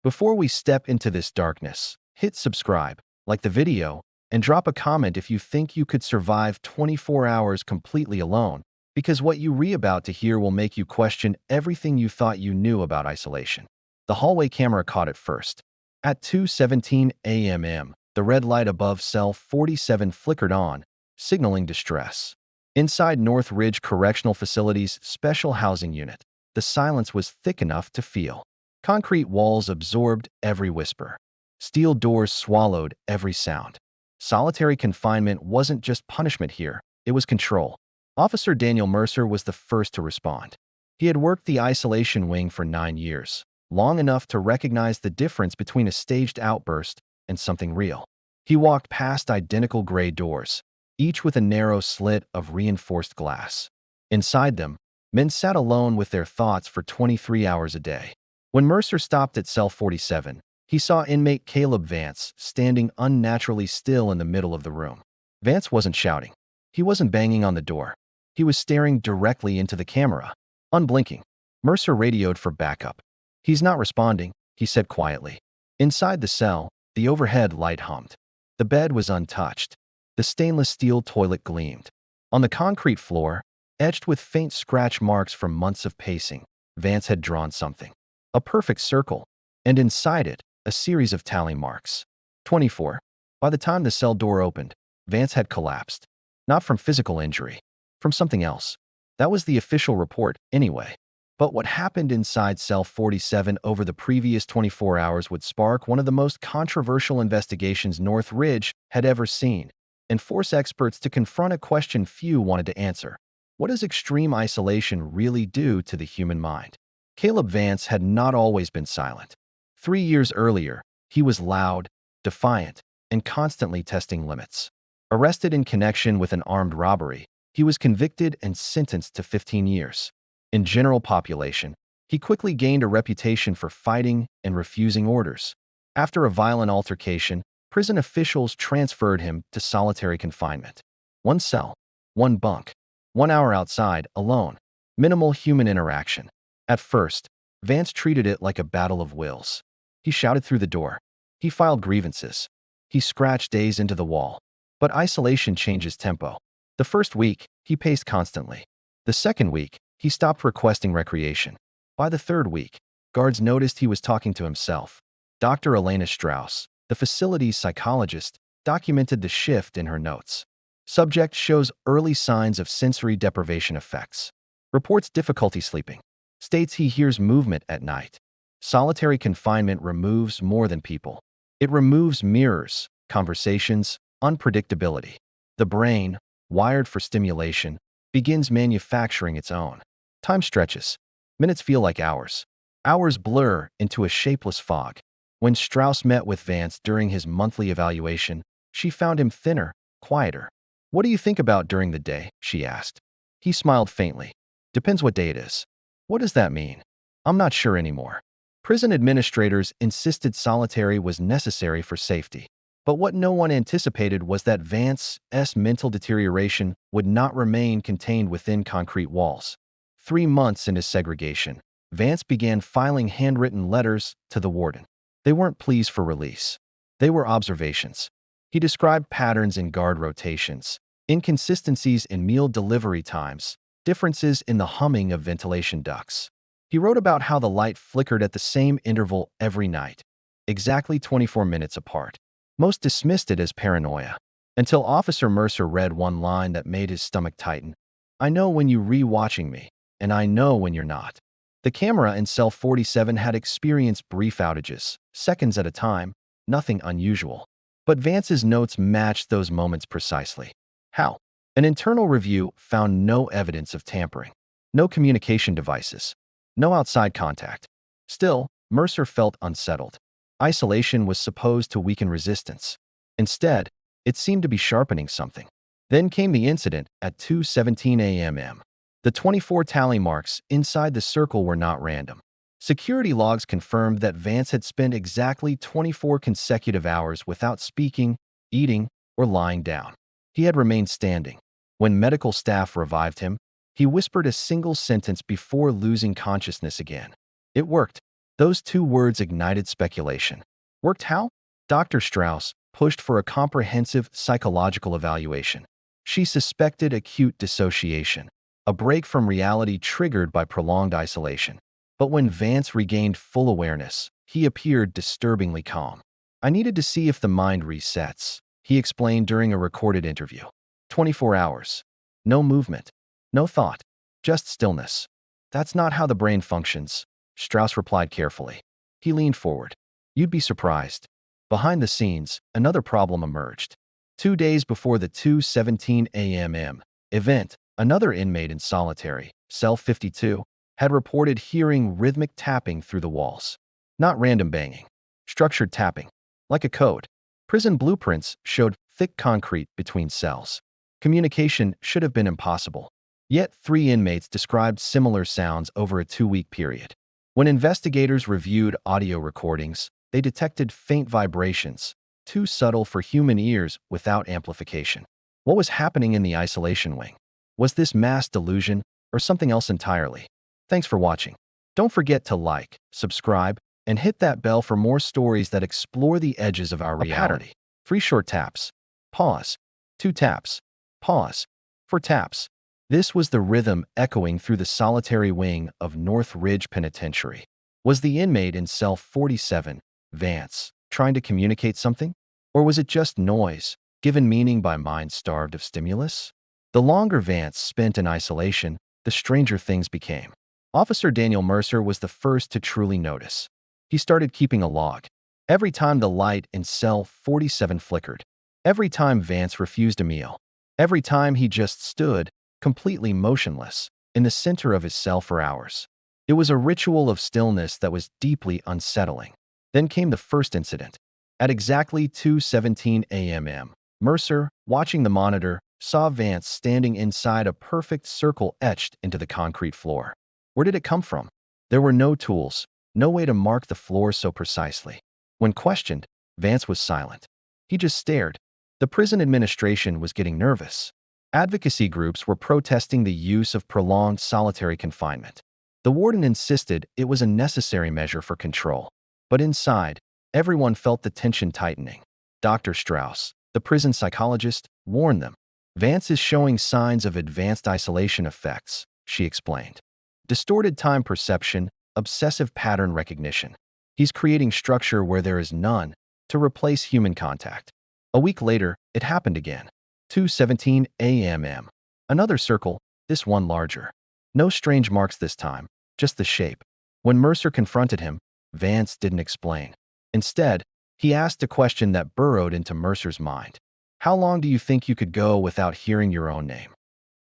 Before we step into this darkness, hit subscribe, like the video, and drop a comment if you think you could survive 24 hours completely alone, because what you about to hear will make you question everything you thought you knew about isolation. The hallway camera caught it first. At 2:17 a.m., the red light above cell 47 flickered on, signaling distress. Inside North Ridge Correctional Facility's special housing unit, the silence was thick enough to feel. Concrete walls absorbed every whisper. Steel doors swallowed every sound. Solitary confinement wasn't just punishment here, it was control. Officer Daniel Mercer was the first to respond. He had worked the isolation wing for 9 years, long enough to recognize the difference between a staged outburst and something real. He walked past identical gray doors, each with a narrow slit of reinforced glass. Inside them, men sat alone with their thoughts for 23 hours a day. When Mercer stopped at cell 47, he saw inmate Caleb Vance standing unnaturally still in the middle of the room. Vance wasn't shouting. He wasn't banging on the door. He was staring directly into the camera, unblinking. Mercer radioed for backup. "He's not responding," he said quietly. Inside the cell, the overhead light hummed. The bed was untouched. The stainless steel toilet gleamed. On the concrete floor, etched with faint scratch marks from months of pacing, Vance had drawn something. A perfect circle, and inside it, a series of tally marks. 24. By the time the cell door opened, Vance had collapsed. Not from physical injury, from something else. That was the official report, anyway. But what happened inside cell 47 over the previous 24 hours would spark one of the most controversial investigations North Ridge had ever seen, and force experts to confront a question few wanted to answer. What does extreme isolation really do to the human mind? Caleb Vance had not always been silent. 3 years earlier, he was loud, defiant, and constantly testing limits. Arrested in connection with an armed robbery, he was convicted and sentenced to 15 years. In general population, he quickly gained a reputation for fighting and refusing orders. After a violent altercation, prison officials transferred him to solitary confinement. 1 cell, 1 bunk, 1 hour outside, alone, minimal human interaction. At first, Vance treated it like a battle of wills. He shouted through the door. He filed grievances. He scratched days into the wall. But isolation changes tempo. The first week, he paced constantly. The second week, he stopped requesting recreation. By the third week, guards noticed he was talking to himself. Dr. Elena Strauss, the facility's psychologist, documented the shift in her notes. Subject shows early signs of sensory deprivation effects. Reports difficulty sleeping. States he hears movement at night. Solitary confinement removes more than people. It removes mirrors, conversations, unpredictability. The brain, wired for stimulation, begins manufacturing its own. Time stretches. Minutes feel like hours. Hours blur into a shapeless fog. When Strauss met with Vance during his monthly evaluation, she found him thinner, quieter. "What do you think about during the day?" she asked. He smiled faintly. "Depends what day it is." "What does that mean?" "I'm not sure anymore." Prison administrators insisted solitary was necessary for safety. But what no one anticipated was that Vance's mental deterioration would not remain contained within concrete walls. 3 months into segregation, Vance began filing handwritten letters to the warden. They weren't pleas for release. They were observations. He described patterns in guard rotations, inconsistencies in meal delivery times, differences in the humming of ventilation ducts. He wrote about how the light flickered at the same interval every night, exactly 24 minutes apart. Most dismissed it as paranoia, until Officer Mercer read one line that made his stomach tighten. "I know when you're re-watching me, and I know when you're not." The camera in cell 47 had experienced brief outages, seconds at a time, nothing unusual. But Vance's notes matched those moments precisely. How? An internal review found no evidence of tampering, no communication devices, no outside contact. Still, Mercer felt unsettled. Isolation was supposed to weaken resistance. Instead, it seemed to be sharpening something. Then came the incident at 2:17 a.m. The 24 tally marks inside the circle were not random. Security logs confirmed that Vance had spent exactly 24 consecutive hours without speaking, eating, or lying down. He had remained standing. When medical staff revived him, he whispered a single sentence before losing consciousness again. It worked. Those two words ignited speculation. Worked how? Dr. Strauss pushed for a comprehensive psychological evaluation. She suspected acute dissociation, a break from reality triggered by prolonged isolation. But when Vance regained full awareness, he appeared disturbingly calm. I needed to see if the mind resets, he explained during a recorded interview. 24 hours. No movement. No thought. Just stillness. That's not how the brain functions, Strauss replied carefully. He leaned forward. You'd be surprised. Behind the scenes, another problem emerged. 2 days before the 2:17 a.m. event, another inmate in solitary, cell 52, had reported hearing rhythmic tapping through the walls. Not random banging. Structured tapping. Like a code. Prison blueprints showed thick concrete between cells. Communication should have been impossible. Yet 3 inmates described similar sounds over a 2-week period. When investigators reviewed audio recordings, they detected faint vibrations, too subtle for human ears without amplification. What was happening in the isolation wing? Was this mass delusion or something else entirely? Thanks for watching. Don't forget to like, subscribe, and hit that bell for more stories that explore the edges of our reality. 3 short taps. Pause. 2 taps. Pause. 4 taps. This was the rhythm echoing through the solitary wing of North Ridge Penitentiary. Was the inmate in cell 47, Vance, trying to communicate something? Or was it just noise, given meaning by minds starved of stimulus? The longer Vance spent in isolation, the stranger things became. Officer Daniel Mercer was the first to truly notice. He started keeping a log. Every time the light in cell 47 flickered. Every time Vance refused a meal. Every time he just stood, completely motionless, in the center of his cell for hours. It was a ritual of stillness that was deeply unsettling. Then came the first incident. At exactly 2:17 a.m., Mercer, watching the monitor, saw Vance standing inside a perfect circle etched into the concrete floor. Where did it come from? There were no tools, no way to mark the floor so precisely. When questioned, Vance was silent. He just stared. The prison administration was getting nervous. Advocacy groups were protesting the use of prolonged solitary confinement. The warden insisted it was a necessary measure for control. But inside, everyone felt the tension tightening. Dr. Strauss, the prison psychologist, warned them. Vance is showing signs of advanced isolation effects, she explained. Distorted time perception, obsessive pattern recognition. He's creating structure where there is none to replace human contact. A week later, it happened again. 2:17 a.m. Another circle, this one larger. No strange marks this time, just the shape. When Mercer confronted him, Vance didn't explain. Instead, he asked a question that burrowed into Mercer's mind. How long do you think you could go without hearing your own name?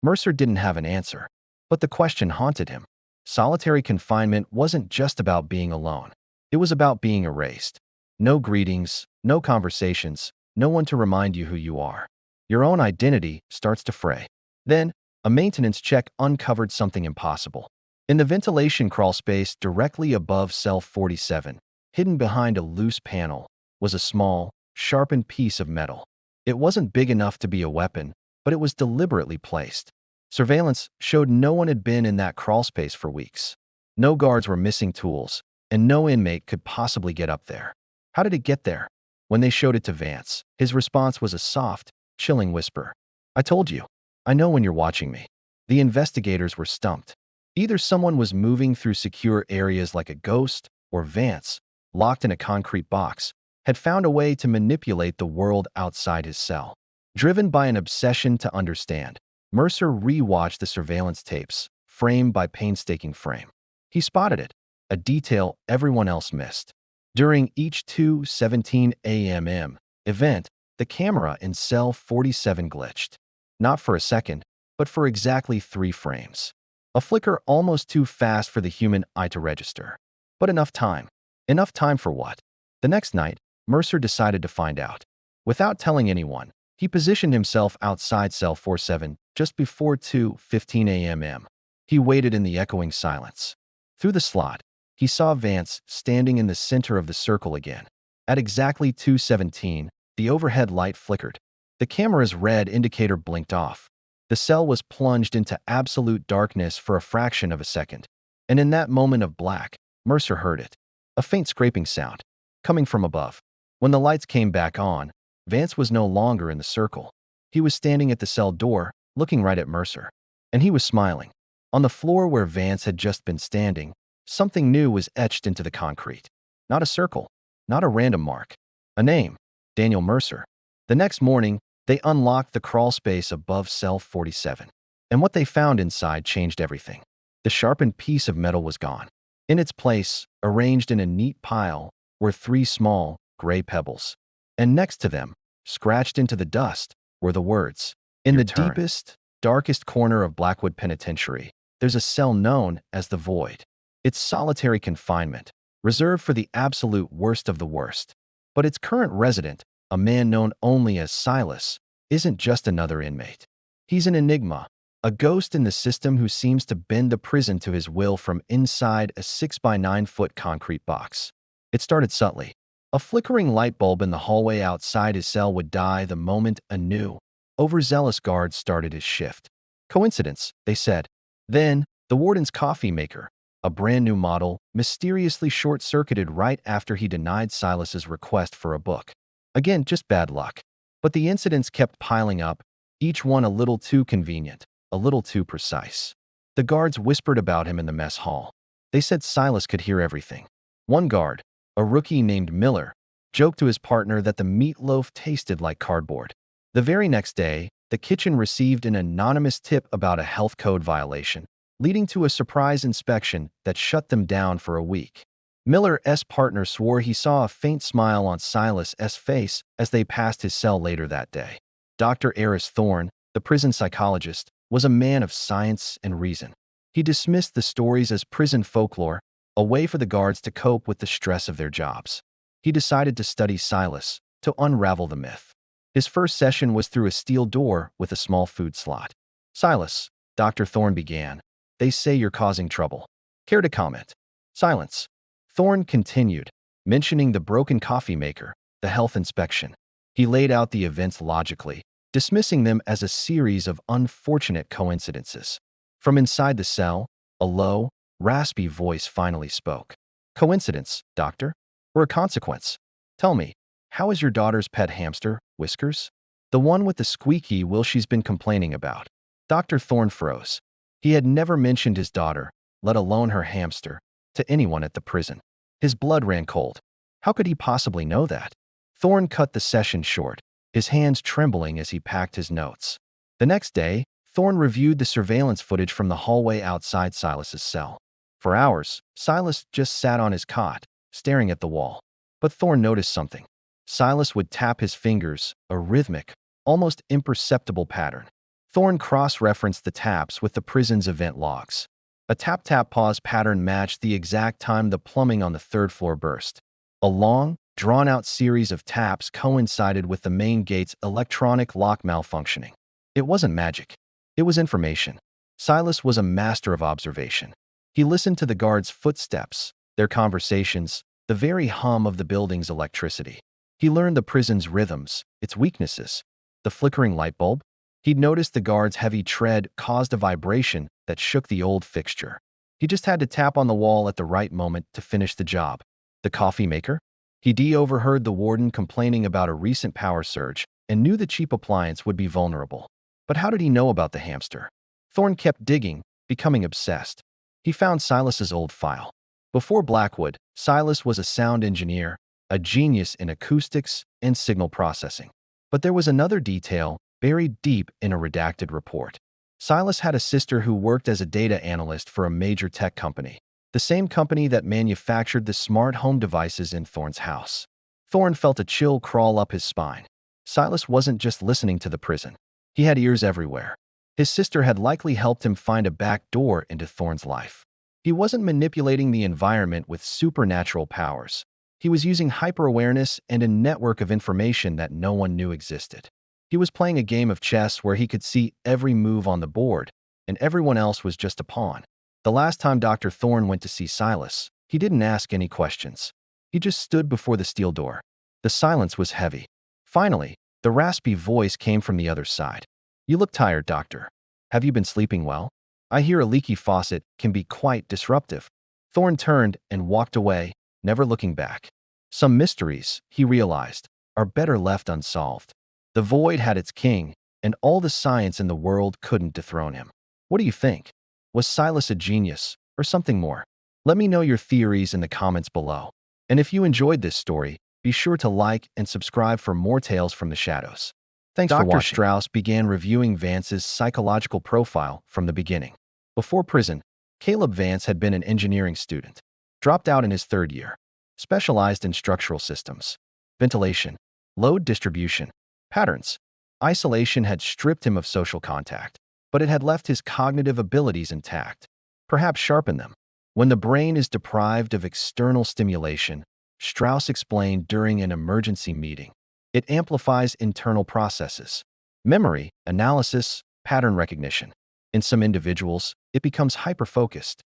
Mercer didn't have an answer, but the question haunted him. Solitary confinement wasn't just about being alone. It was about being erased. No greetings, no conversations, no one to remind you who you are. Your own identity starts to fray. Then, a maintenance check uncovered something impossible. In the ventilation crawl space directly above cell 47, hidden behind a loose panel, was a small, sharpened piece of metal. It wasn't big enough to be a weapon, but it was deliberately placed. Surveillance showed no one had been in that crawl space for weeks. No guards were missing tools, and no inmate could possibly get up there. How did it get there? When they showed it to Vance, his response was a soft, chilling whisper. I told you. I know when you're watching me. The investigators were stumped. Either someone was moving through secure areas like a ghost, or Vance, locked in a concrete box, had found a way to manipulate the world outside his cell. Driven by an obsession to understand, Mercer re-watched the surveillance tapes, frame by painstaking frame. He spotted it, a detail everyone else missed. During each 2:17 a.m. event, the camera in cell 47 glitched. Not for a second, but for exactly 3 frames. A flicker almost too fast for the human eye to register. But enough time. Enough time for what? The next night, Mercer decided to find out. Without telling anyone, he positioned himself outside cell 47 just before 2:15 a.m. He waited in the echoing silence. Through the slot, he saw Vance standing in the center of the circle again. At exactly 2:17, the overhead light flickered. The camera's red indicator blinked off. The cell was plunged into absolute darkness for a fraction of a second. And in that moment of black, Mercer heard it. A faint scraping sound, coming from above. When the lights came back on, Vance was no longer in the circle. He was standing at the cell door, looking right at Mercer. And he was smiling. On the floor where Vance had just been standing, something new was etched into the concrete. Not a circle, not a random mark. A name, Daniel Mercer. The next morning, they unlocked the crawl space above cell 47. And what they found inside changed everything. The sharpened piece of metal was gone. In its place, arranged in a neat pile, were 3 small, gray pebbles. And next to them, scratched into the dust, were the words, "In the deepest, darkest corner of Blackwood Penitentiary, there's a cell known as the Void. It's solitary confinement, reserved for the absolute worst of the worst. But its current resident, a man known only as Silas, isn't just another inmate. He's an enigma, a ghost in the system who seems to bend the prison to his will from inside a 6 by 9 foot concrete box." It started subtly. A flickering light bulb in the hallway outside his cell would die the moment a new, overzealous guard started his shift. Coincidence, they said. Then, the warden's coffee maker, a brand new model, mysteriously short-circuited right after he denied Silas's request for a book. Again, just bad luck. But the incidents kept piling up, each one a little too convenient, a little too precise. The guards whispered about him in the mess hall. They said Silas could hear everything. One guard, a rookie named Miller, joked to his partner that the meatloaf tasted like cardboard. The very next day, the kitchen received an anonymous tip about a health code violation, leading to a surprise inspection that shut them down for a week. Miller's partner swore he saw a faint smile on Silas's face as they passed his cell later that day. Dr. Eris Thorne, the prison psychologist, was a man of science and reason. He dismissed the stories as prison folklore, a way for the guards to cope with the stress of their jobs. He decided to study Silas, to unravel the myth. His first session was through a steel door with a small food slot. "Silas," Dr. Thorne began, "they say you're causing trouble. Care to comment?" Silence. Thorne continued, mentioning the broken coffee maker, the health inspection. He laid out the events logically, dismissing them as a series of unfortunate coincidences. From inside the cell, a low, raspy voice finally spoke. "Coincidence, doctor? Or a consequence? Tell me, how is your daughter's pet hamster, Whiskers? The one with the squeaky wheel she's been complaining about?" Dr. Thorne froze. He had never mentioned his daughter, let alone her hamster, to anyone at the prison. His blood ran cold. How could he possibly know that? Thorne cut the session short, his hands trembling as he packed his notes. The next day, Thorne reviewed the surveillance footage from the hallway outside Silas's cell. For hours, Silas just sat on his cot, staring at the wall. But Thorne noticed something. Silas would tap his fingers, a rhythmic, almost imperceptible pattern. Thorne cross-referenced the taps with the prison's event logs. A tap-tap-pause pattern matched the exact time the plumbing on the 3rd floor burst. A long, drawn-out series of taps coincided with the main gate's electronic lock malfunctioning. It wasn't magic. It was information. Silas was a master of observation. He listened to the guards' footsteps, their conversations, the very hum of the building's electricity. He learned the prison's rhythms, its weaknesses. The flickering light bulb? He'd noticed the guard's heavy tread caused a vibration that shook the old fixture. He just had to tap on the wall at the right moment to finish the job. The coffee maker? He'd overheard the warden complaining about a recent power surge and knew the cheap appliance would be vulnerable. But how did he know about the hamster? Thorne kept digging, becoming obsessed. He found Silas's old file. Before Blackwood, Silas was a sound engineer, a genius in acoustics and signal processing. But there was another detail buried deep in a redacted report. Silas had a sister who worked as a data analyst for a major tech company, the same company that manufactured the smart home devices in Thorne's house. Thorne felt a chill crawl up his spine. Silas wasn't just listening to the prison. He had ears everywhere. His sister had likely helped him find a back door into Thorne's life. He wasn't manipulating the environment with supernatural powers. He was using hyper-awareness and a network of information that no one knew existed. He was playing a game of chess where he could see every move on the board, and everyone else was just a pawn. The last time Dr. Thorne went to see Silas, he didn't ask any questions. He just stood before the steel door. The silence was heavy. Finally, the raspy voice came from the other side. "You look tired, doctor. Have you been sleeping well? I hear a leaky faucet can be quite disruptive." Thorne turned and walked away, never looking back. Some mysteries, he realized, are better left unsolved. The void had its king, and all the science in the world couldn't dethrone him. What do you think? Was Silas a genius, or something more? Let me know your theories in the comments below. And if you enjoyed this story, be sure to like and subscribe for more tales from the shadows. Thanks for watching. Dr. Strauss began reviewing Vance's psychological profile from the beginning. Before prison, Caleb Vance had been an engineering student. Dropped out in his third year. Specialized in structural systems, ventilation, load distribution, patterns. Isolation had stripped him of social contact, but it had left his cognitive abilities intact, perhaps sharpened them. When the brain is deprived of external stimulation, Strauss explained during an emergency meeting, it amplifies internal processes, memory, analysis, pattern recognition. In some individuals, it becomes hyper-focused.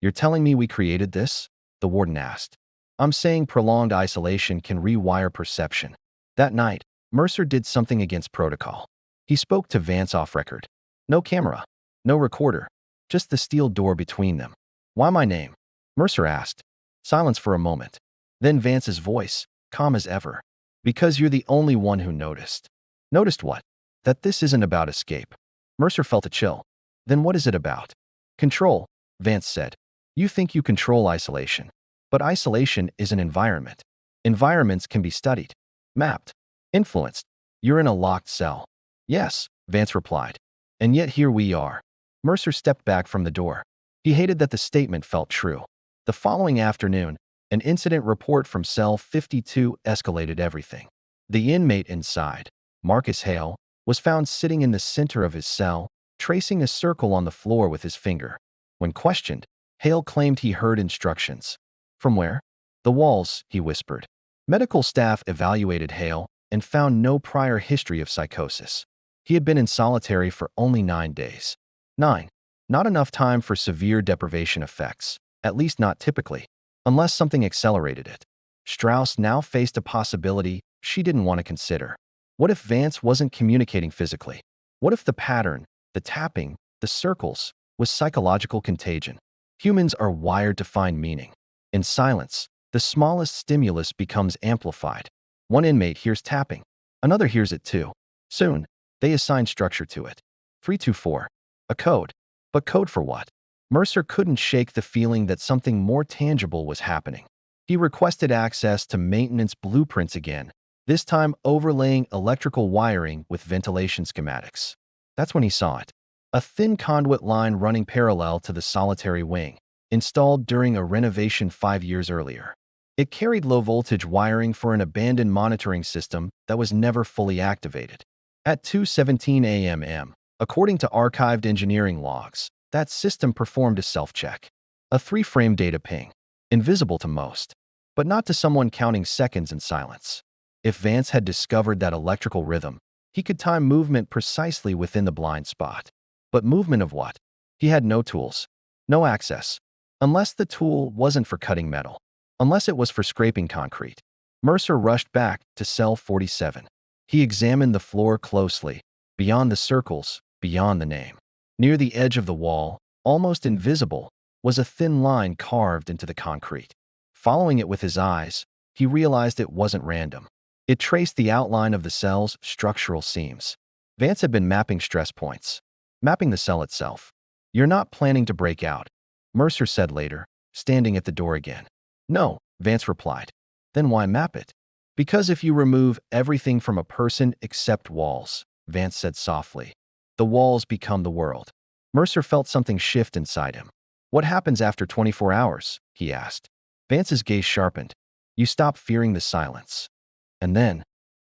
You're telling me we created this? The warden asked. I'm saying prolonged isolation can rewire perception. That night, Mercer did something against protocol. He spoke to Vance off record. No camera, no recorder, just the steel door between them. Why my name? Mercer asked. Silence for a moment. Then Vance's voice, calm as ever. Because you're the only one who noticed. Noticed what? That this isn't about escape. Mercer felt a chill. Then what is it about? Control, Vance said. You think you control isolation. But isolation is an environment. Environments can be studied, mapped, influenced. You're in a locked cell. Yes, Vance replied. And yet here we are. Mercer stepped back from the door. He hated that the statement felt true. The following afternoon, an incident report from cell 52 escalated everything. The inmate inside, Marcus Hale, was found sitting in the center of his cell, tracing a circle on the floor with his finger. When questioned, Hale claimed he heard instructions. From where? The walls, he whispered. Medical staff evaluated Hale and found no prior history of psychosis. He had been in solitary for only 9 days. 9. Not enough time for severe deprivation effects, at least not typically, unless something accelerated it. Strauss now faced a possibility she didn't want to consider. What if Vance wasn't communicating physically? What if the pattern, the tapping, the circles, was psychological contagion? Humans are wired to find meaning. In silence, the smallest stimulus becomes amplified. One inmate hears tapping. Another hears it too. Soon, they assign structure to it. 324. A code. But code for what? Mercer couldn't shake the feeling that something more tangible was happening. He requested access to maintenance blueprints again, this time overlaying electrical wiring with ventilation schematics. That's when he saw it. A thin conduit line running parallel to the solitary wing, installed during a renovation 5 years earlier. It carried low-voltage wiring for an abandoned monitoring system that was never fully activated. At 2:17 a.m., according to archived engineering logs, that system performed a self-check. A 3-frame data ping, invisible to most, but not to someone counting seconds in silence. If Vance had discovered that electrical rhythm, he could time movement precisely within the blind spot. But movement of what? He had no tools, no access. Unless the tool wasn't for cutting metal, unless it was for scraping concrete. Mercer rushed back to cell 47. He examined the floor closely, beyond the circles, beyond the name. Near the edge of the wall, almost invisible, was a thin line carved into the concrete. Following it with his eyes, he realized it wasn't random. It traced the outline of the cell's structural seams. Vance had been mapping stress points, mapping the cell itself. You're not planning to break out, Mercer said later, standing at the door again. No, Vance replied. Then why map it? Because if you remove everything from a person except walls, Vance said softly, the walls become the world. Mercer felt something shift inside him. What happens after 24 hours? He asked. Vance's gaze sharpened. You stop fearing the silence. And then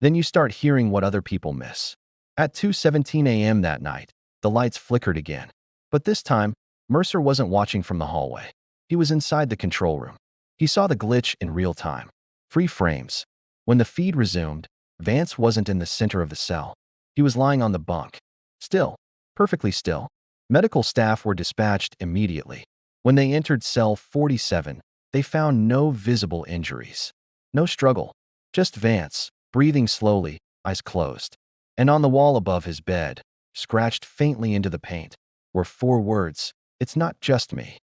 you start hearing what other people miss. At 2:17 a.m. that night, the lights flickered again. But this time, Mercer wasn't watching from the hallway. He was inside the control room. He saw the glitch in real time. 3 frames. When the feed resumed, Vance wasn't in the center of the cell. He was lying on the bunk. Still, perfectly still. Medical staff were dispatched immediately. When they entered cell 47, they found no visible injuries. No struggle. Just Vance, breathing slowly, eyes closed. And on the wall above his bed, scratched faintly into the paint, were 4 words, "It's not just me."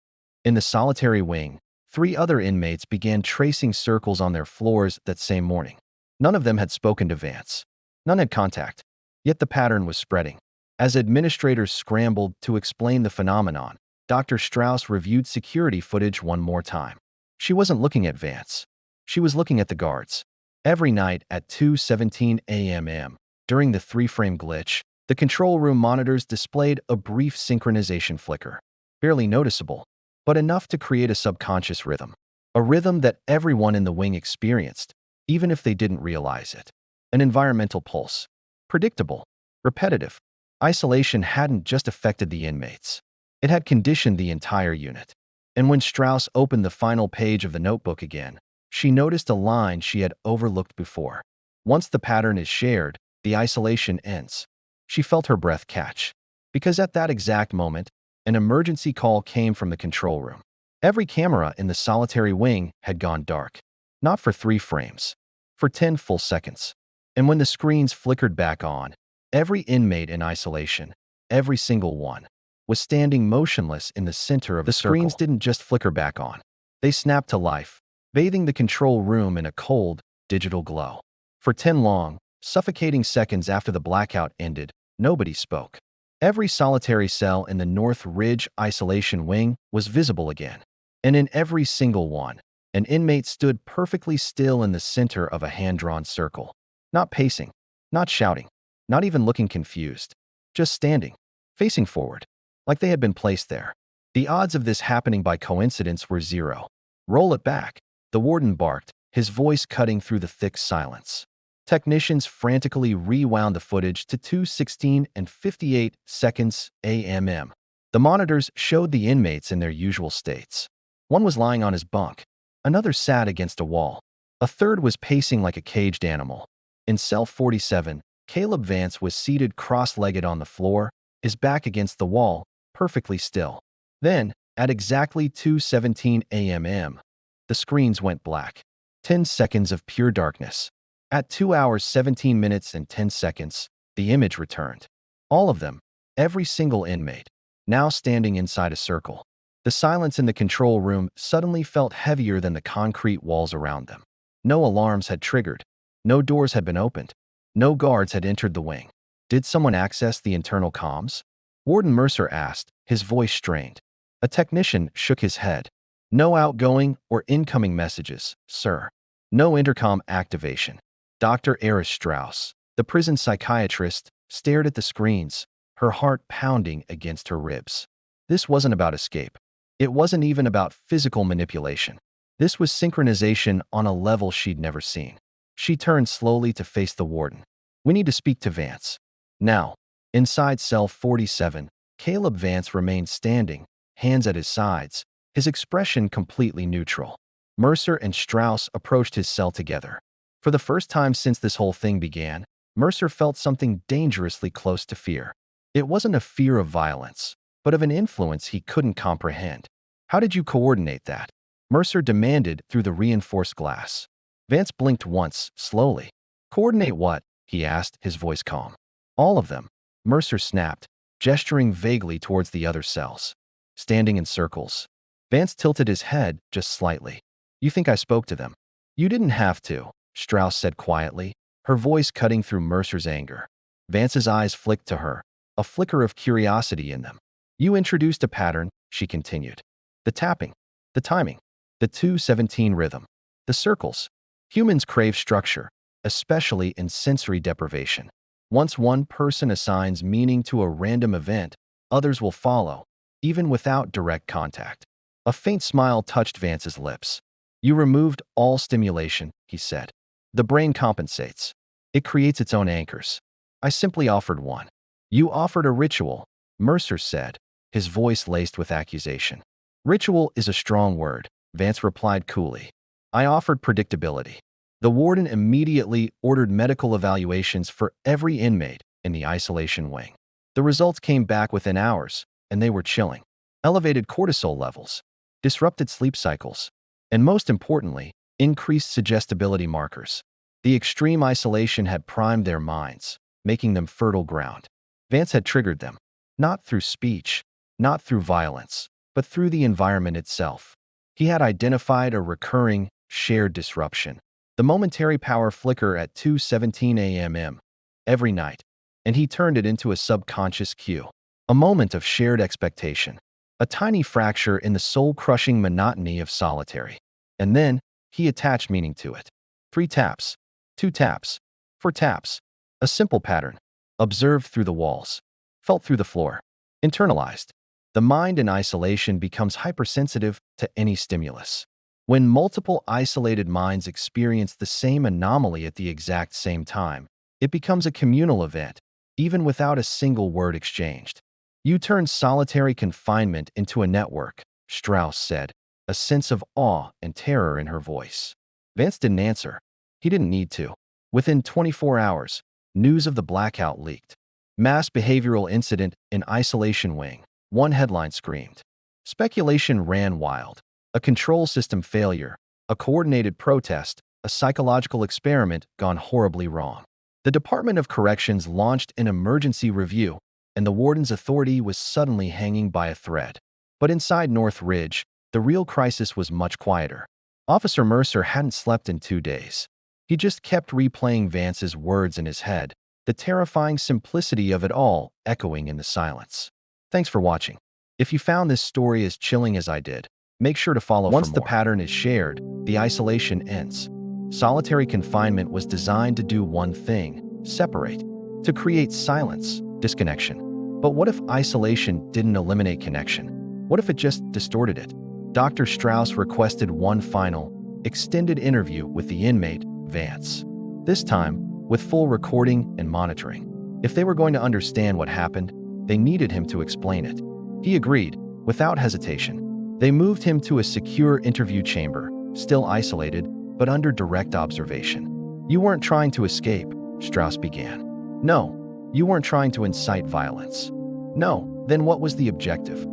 In the solitary wing, 3 other inmates began tracing circles on their floors that same morning. None of them had spoken to Vance. None had contact. Yet the pattern was spreading. As administrators scrambled to explain the phenomenon, Dr. Strauss reviewed security footage one more time. She wasn't looking at Vance. She was looking at the guards. Every night at 2:17 a.m., during the 3-frame glitch, the control room monitors displayed a brief synchronization flicker. Barely noticeable, but enough to create a subconscious rhythm. A rhythm that everyone in the wing experienced, even if they didn't realize it. An environmental pulse. Predictable. Repetitive. Isolation hadn't just affected the inmates. It had conditioned the entire unit. And when Strauss opened the final page of the notebook again, she noticed a line she had overlooked before. Once the pattern is shared, the isolation ends. She felt her breath catch. Because at that exact moment, an emergency call came from the control room. Every camera in the solitary wing had gone dark. Not for 3 frames. For 10 full seconds. And when the screens flickered back on, every inmate in isolation, every single one, was standing motionless in the center of the circle. The screens didn't just flicker back on. They snapped to life, bathing the control room in a cold, digital glow. For 10 long, suffocating seconds after the blackout ended, nobody spoke. Every solitary cell in the North Ridge isolation wing was visible again. And in every single one, an inmate stood perfectly still in the center of a hand-drawn circle. Not pacing, not shouting, not even looking confused. Just standing, facing forward, like they had been placed there. The odds of this happening by coincidence were 0. Roll it back, the warden barked, his voice cutting through the thick silence. Technicians frantically rewound the footage to 2:16 and 58 seconds a.m. The monitors showed the inmates in their usual states. One was lying on his bunk. Another sat against a wall. A third was pacing like a caged animal. In cell 47, Caleb Vance was seated cross-legged on the floor, his back against the wall, perfectly still. Then, at exactly 2:17 a.m., the screens went black. 10 seconds of pure darkness. At 2 hours 17 minutes and 10 seconds, the image returned. All of them, every single inmate, now standing inside a circle. The silence in the control room suddenly felt heavier than the concrete walls around them. No alarms had triggered. No doors had been opened. No guards had entered the wing. Did someone access the internal comms? Warden Mercer asked, his voice strained. A technician shook his head. No outgoing or incoming messages, sir. No intercom activation. Dr. Eris Strauss, the prison psychiatrist, stared at the screens, her heart pounding against her ribs. This wasn't about escape. It wasn't even about physical manipulation. This was synchronization on a level she'd never seen. She turned slowly to face the warden. We need to speak to Vance. Now, inside cell 47, Caleb Vance remained standing, hands at his sides, his expression completely neutral. Mercer and Strauss approached his cell together. For the first time since this whole thing began, Mercer felt something dangerously close to fear. It wasn't a fear of violence, but of an influence he couldn't comprehend. How did you coordinate that? Mercer demanded through the reinforced glass. Vance blinked once, slowly. Coordinate what? He asked, his voice calm. All of them. Mercer snapped, gesturing vaguely towards the other cells. Standing in circles. Vance tilted his head just slightly. You think I spoke to them? You didn't have to, Strauss said quietly, her voice cutting through Mercer's anger. Vance's eyes flicked to her, a flicker of curiosity in them. You introduced a pattern, she continued. The tapping, the timing, the 2:17 rhythm, the circles. Humans crave structure, especially in sensory deprivation. Once one person assigns meaning to a random event, others will follow, even without direct contact. A faint smile touched Vance's lips. You removed all stimulation, he said. The brain compensates. It creates its own anchors. I simply offered one. You offered a ritual, Mercer said, his voice laced with accusation. Ritual is a strong word, Vance replied coolly. I offered predictability. The warden immediately ordered medical evaluations for every inmate in the isolation wing. The results came back within hours, and they were chilling. Elevated cortisol levels, disrupted sleep cycles, and most importantly, increased suggestibility markers. The extreme isolation had primed their minds, making them fertile ground. Vance had triggered them, not through speech, not through violence, but through the environment itself. He had identified a recurring, shared disruption. The momentary power flicker at 2:17 a.m. every night, and he turned it into a subconscious cue. A moment of shared expectation. A tiny fracture in the soul-crushing monotony of solitary. And then, he attached meaning to it. 3 taps. 2 taps. 4 taps. A simple pattern. Observed through the walls. Felt through the floor. Internalized. The mind in isolation becomes hypersensitive to any stimulus. When multiple isolated minds experience the same anomaly at the exact same time, it becomes a communal event, even without a single word exchanged. You turn solitary confinement into a network, Strauss said, a sense of awe and terror in her voice. Vance didn't answer. He didn't need to. Within 24 hours, news of the blackout leaked. Mass behavioral incident in isolation wing. One headline screamed. Speculation ran wild. A control system failure, a coordinated protest, a psychological experiment gone horribly wrong. The Department of Corrections launched an emergency review, and the warden's authority was suddenly hanging by a thread. But inside North Ridge, the real crisis was much quieter. Officer Mercer hadn't slept in 2 days. He just kept replaying Vance's words in his head, the terrifying simplicity of it all echoing in the silence. Thanks for watching. If you found this story as chilling as I did, make sure to follow for more. Once the pattern is shared, the isolation ends. Solitary confinement was designed to do one thing: separate, to create silence, disconnection. But what if isolation didn't eliminate connection? What if it just distorted it? Dr. Strauss requested one final, extended interview with the inmate, Vance. This time, with full recording and monitoring. If they were going to understand what happened, they needed him to explain it. He agreed, without hesitation. They moved him to a secure interview chamber, still isolated, but under direct observation. You weren't trying to escape, Strauss began. No, you weren't trying to incite violence. No, then what was the objective?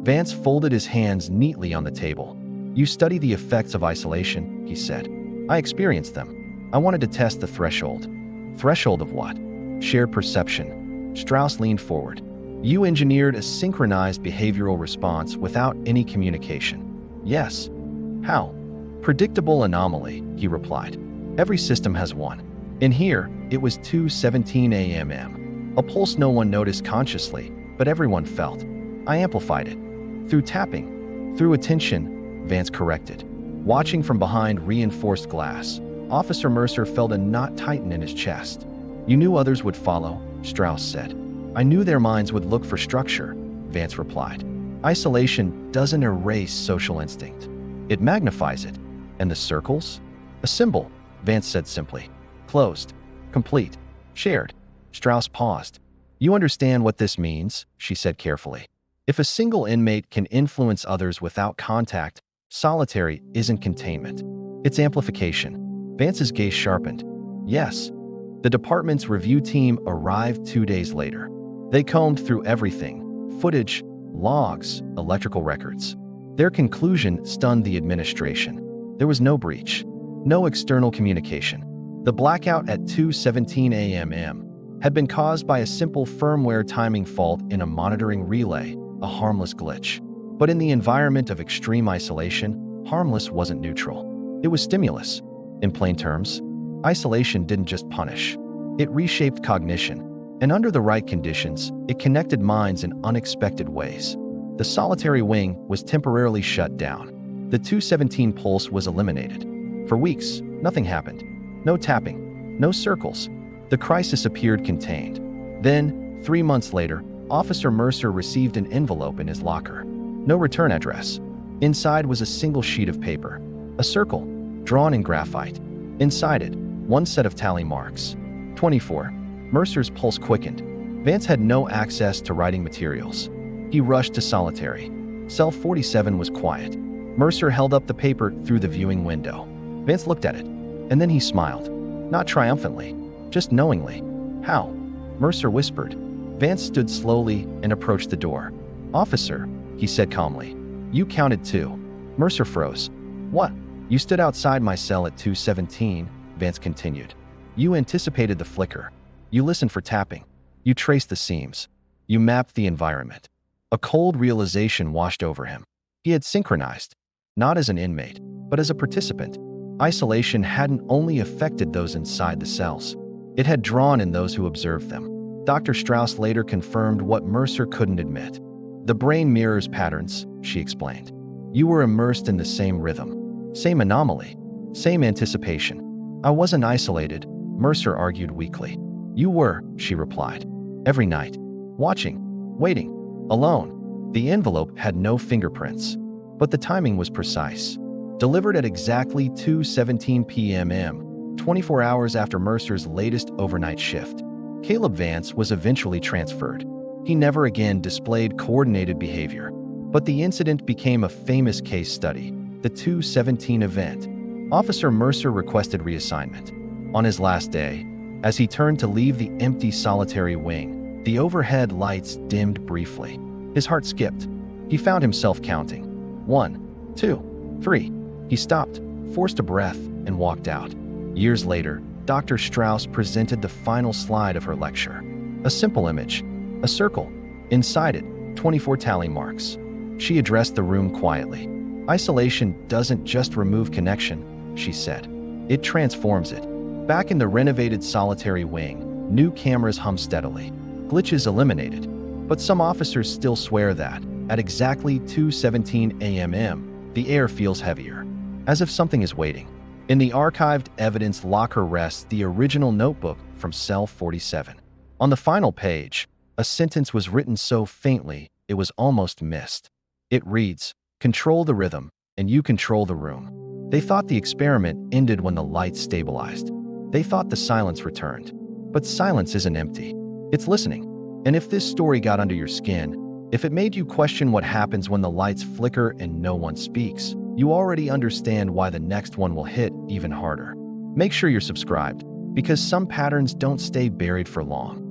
Vance folded his hands neatly on the table. You study the effects of isolation, he said. I experienced them. I wanted to test the threshold. Threshold of what? Shared perception. Strauss leaned forward. You engineered a synchronized behavioral response without any communication. Yes. How? Predictable anomaly, he replied. Every system has one. In here, it was 2:17 a.m. A pulse no one noticed consciously, but everyone felt. I amplified it. Through tapping. Through attention, Vance corrected. Watching from behind reinforced glass, Officer Mercer felt a knot tighten in his chest. You knew others would follow, Strauss said. I knew their minds would look for structure, Vance replied. Isolation doesn't erase social instinct. It magnifies it. And the circles? A symbol, Vance said simply. Closed. Complete. Shared. Strauss paused. You understand what this means, she said carefully. If a single inmate can influence others without contact, solitary isn't containment. It's amplification. Vance's gaze sharpened. Yes. The department's review team arrived 2 days later. They combed through everything: footage, logs, electrical records. Their conclusion stunned the administration. There was no breach, no external communication. The blackout at 2:17 a.m. had been caused by a simple firmware timing fault in a monitoring relay, a harmless glitch. But in the environment of extreme isolation, harmless wasn't neutral. It was stimulus. In plain terms, isolation didn't just punish. It reshaped cognition. And under the right conditions, it connected minds in unexpected ways. The solitary wing was temporarily shut down. The 2:17 pulse was eliminated. For weeks, nothing happened. No tapping, no circles. The crisis appeared contained. Then, 3 months later, Officer Mercer received an envelope in his locker. No return address. Inside was a single sheet of paper. A circle, drawn in graphite. Inside it, one set of tally marks. 24. Mercer's pulse quickened. Vance had no access to writing materials. He rushed to solitary. Cell 47 was quiet. Mercer held up the paper through the viewing window. Vance looked at it, and then he smiled. Not triumphantly, just knowingly. How? Mercer whispered. Vance stood slowly and approached the door. Officer, he said calmly. You counted 2. Mercer froze. What? You stood outside my cell at 2:17, Vance continued. You anticipated the flicker. You listened for tapping. You traced the seams. You mapped the environment. A cold realization washed over him. He had synchronized. not as an inmate, but as a participant. Isolation hadn't only affected those inside the cells, it had drawn in those who observed them. Dr. Strauss later confirmed what Mercer couldn't admit. The brain mirrors patterns, she explained. You were immersed in the same rhythm, same anomaly, same anticipation. I wasn't isolated, Mercer argued weakly. You were, she replied. Every night. Watching. Waiting. Alone. The envelope had no fingerprints, but the timing was precise. Delivered at exactly 2:17 p.m., 24 hours after Mercer's latest overnight shift. Caleb Vance was eventually transferred. He never again displayed coordinated behavior. But the incident became a famous case study, the 2:17 event. Officer Mercer requested reassignment. On his last day, as he turned to leave the empty solitary wing, the overhead lights dimmed briefly. His heart skipped. He found himself counting. 1, 2, 3. He stopped, forced a breath, and walked out. Years later, Dr. Strauss presented the final slide of her lecture. A simple image, a circle. Inside it, 24 tally marks. She addressed the room quietly. Isolation doesn't just remove connection, she said. It transforms it. Back in the renovated solitary wing, new cameras hum steadily. Glitches eliminated. But some officers still swear that, at exactly 2:17 a.m., the air feels heavier, as if something is waiting. In the archived evidence locker rests the original notebook from cell 47. On the final page, a sentence was written so faintly it was almost missed. It reads, "Control the rhythm, and you control the room." They thought the experiment ended when the lights stabilized. They thought the silence returned. But silence isn't empty. It's listening. And if this story got under your skin, if it made you question what happens when the lights flicker and no one speaks, you already understand why the next one will hit even harder. Make sure you're subscribed, because some patterns don't stay buried for long.